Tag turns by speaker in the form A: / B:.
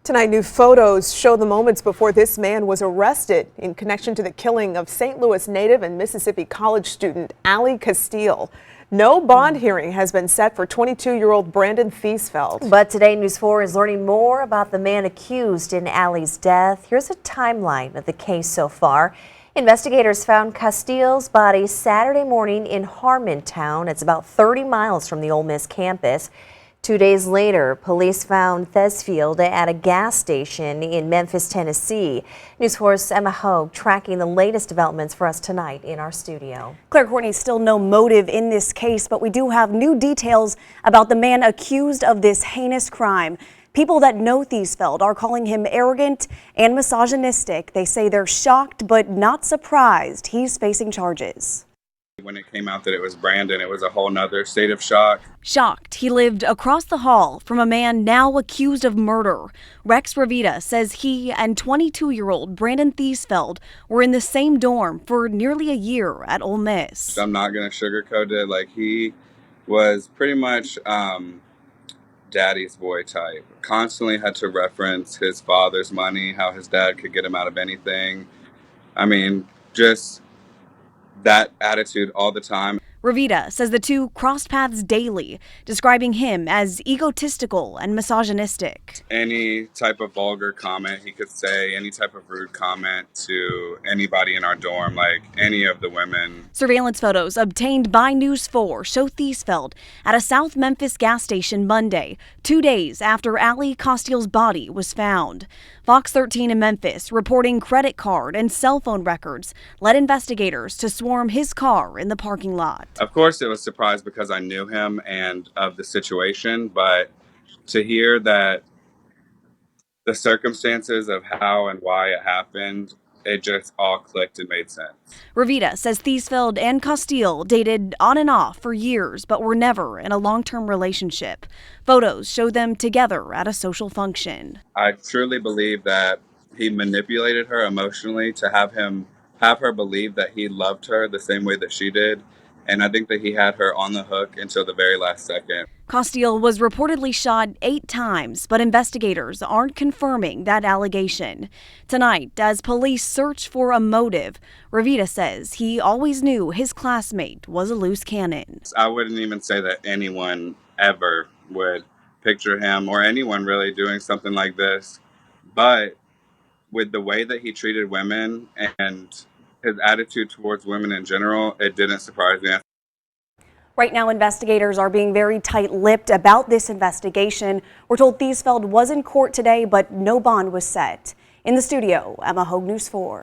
A: Tonight, new photos show the moments before this man was arrested in connection to the killing of St. Louis native and Mississippi college student Ally Kostial. No bond hearing has been set for 22-year-old Brandon Thiesfeld.
B: But today, News 4 is learning more about the man accused in Ally's death. Here's a timeline of the case so far. Investigators found Kostial's body Saturday morning in Harmontown. It's about 30 miles from the Ole Miss campus. 2 days later, police found Thiesfeld at a gas station in Memphis, Tennessee. News 4's Emma Hogue tracking the latest developments for us tonight in our studio.
C: Claire, Courtney, still no motive in this case, but we do have new details about the man accused of this heinous crime. People that know Thiesfeld are calling him arrogant and misogynistic. They say they're shocked but not surprised he's facing charges.
D: When it came out that it was Brandon, it was a whole nother state of shock.
C: Shocked he lived across the hall from a man now accused of murder. Rex Revita says he and 22-year-old Brandon Thiesfeld were in the same dorm for nearly a year at Ole Miss.
D: I'm not going to sugarcoat it. Like, he was pretty much daddy's boy type. Constantly had to reference his father's money, how his dad could get him out of anything. I mean, just that attitude all the time.
C: Revita says the two crossed paths daily, describing him as egotistical and misogynistic.
D: Any type of vulgar comment he could say, any type of rude comment to anybody in our dorm, like any of the women.
C: Surveillance photos obtained by News 4 show Thiesfeld at a South Memphis gas station Monday, 2 days after Ally Kostial's body was found. Fox 13 in Memphis reporting credit card and cell phone records led investigators to swarm his car in the parking lot.
D: Of course, it was surprised because I knew him and of the situation, but to hear that the circumstances of how and why it happened, it just all clicked and made sense.
C: Revita says Thiesfeld and Kostial dated on and off for years, but were never in a long-term relationship. Photos show them together at a social function.
D: I truly believe that he manipulated her emotionally to have her believe that he loved her the same way that she did. And I think that he had her on the hook until the very last second.
C: Kostial was reportedly shot 8 times, but investigators aren't confirming that allegation. Tonight, as police search for a motive, Revita says he always knew his classmate was a loose cannon.
D: I wouldn't even say that anyone ever would picture him or anyone really doing something like this. But with the way that he treated women and his attitude towards women in general, it didn't surprise me.
C: Right now, investigators are being very tight-lipped about this investigation. We're told Thiesfeld was in court today, but no bond was set. In the studio, Emma Hogue, News 4.